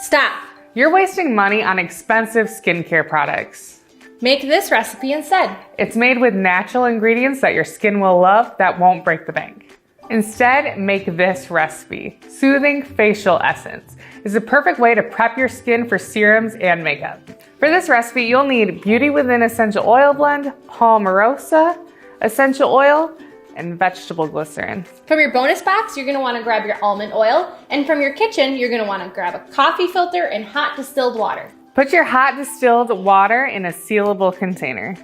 Stop! You're wasting money on expensive skincare products. Make this recipe instead. It's made with natural ingredients that your skin will love that won't break the bank. Instead, make this recipe. Soothing Facial Essence is a perfect way to prep your skin for serums and makeup. For this recipe, you'll need Beauty Within Essential Oil Blend, Palmarosa, essential oil, and vegetable glycerin. From your bonus box, you're gonna wanna grab your almond oil, and from your kitchen, you're gonna wanna grab a coffee filter and hot distilled water. Put your hot distilled water in a sealable container.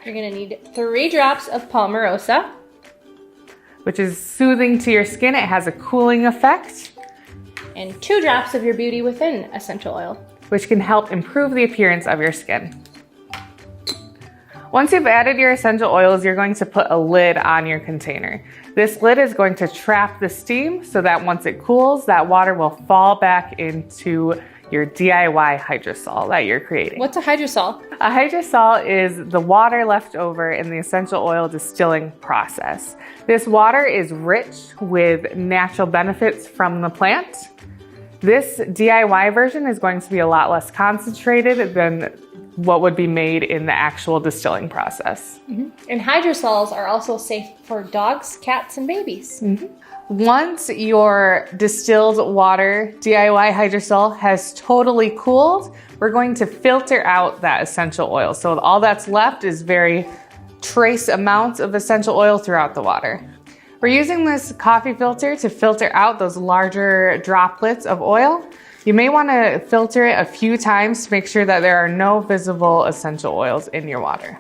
You're gonna need 3 drops of Palmarosa, which is soothing to your skin. It has a cooling effect. And 2 drops of your Beauty Within essential oil, which can help improve the appearance of your skin. Once you've added your essential oils, you're going to put a lid on your container. This lid is going to trap the steam so that once it cools, that water will fall back into your DIY hydrosol that you're creating. What's a hydrosol? A hydrosol is the water left over in the essential oil distilling process. This water is rich with natural benefits from the plant. This DIY version is going to be a lot less concentrated than what would be made in the actual distilling process. And hydrosols are also safe for dogs, cats, and babies. Once your distilled water DIY hydrosol has totally cooled, we're going to filter out that essential oil. So all that's left is very trace amounts of essential oil throughout the water. We're using this coffee filter to filter out those larger droplets of oil. You may want to filter it a few times to make sure that there are no visible essential oils in your water.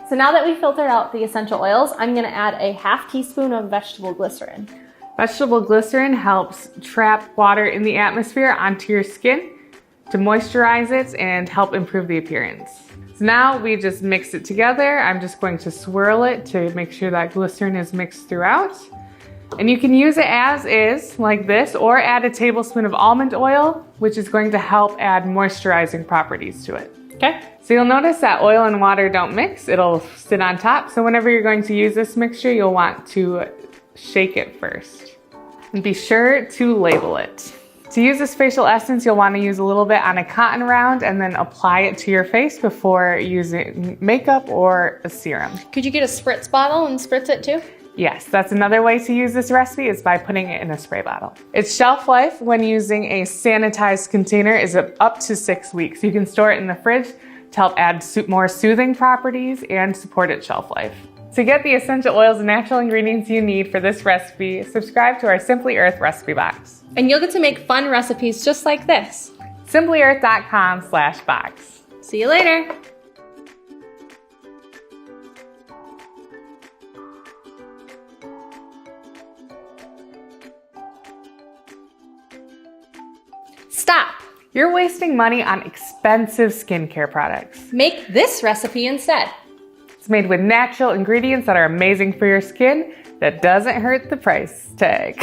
So now that we've filtered out the essential oils, I'm gonna add a ½ teaspoon of vegetable glycerin. Vegetable glycerin helps trap water in the atmosphere onto your skin to moisturize it and help improve the appearance. So now we just mix it together. I'm just going to swirl it to make sure that glycerin is mixed throughout. And you can use it as is, like this, or add a tablespoon of almond oil, which is going to help add moisturizing properties to it. Okay. So you'll notice that oil and water don't mix. It'll sit on top. So whenever you're going to use this mixture, you'll want to shake it first. And be sure to label it. To use this facial essence, you'll want to use a little bit on a cotton round and then apply it to your face before using makeup or a serum. Could you get a spritz bottle and spritz it too? Yes, that's another way to use this recipe is by putting it in a spray bottle. Its shelf life when using a sanitized container is up to 6 weeks. You can store it in the fridge to help add more soothing properties and support its shelf life. To get the essential oils and natural ingredients you need for this recipe, subscribe to our Simply Earth recipe box. And you'll get to make fun recipes just like this. simplyearth.com/box. See you later. Stop! You're wasting money on expensive skincare products. Make this recipe instead. It's made with natural ingredients that are amazing for your skin that doesn't hurt the price tag.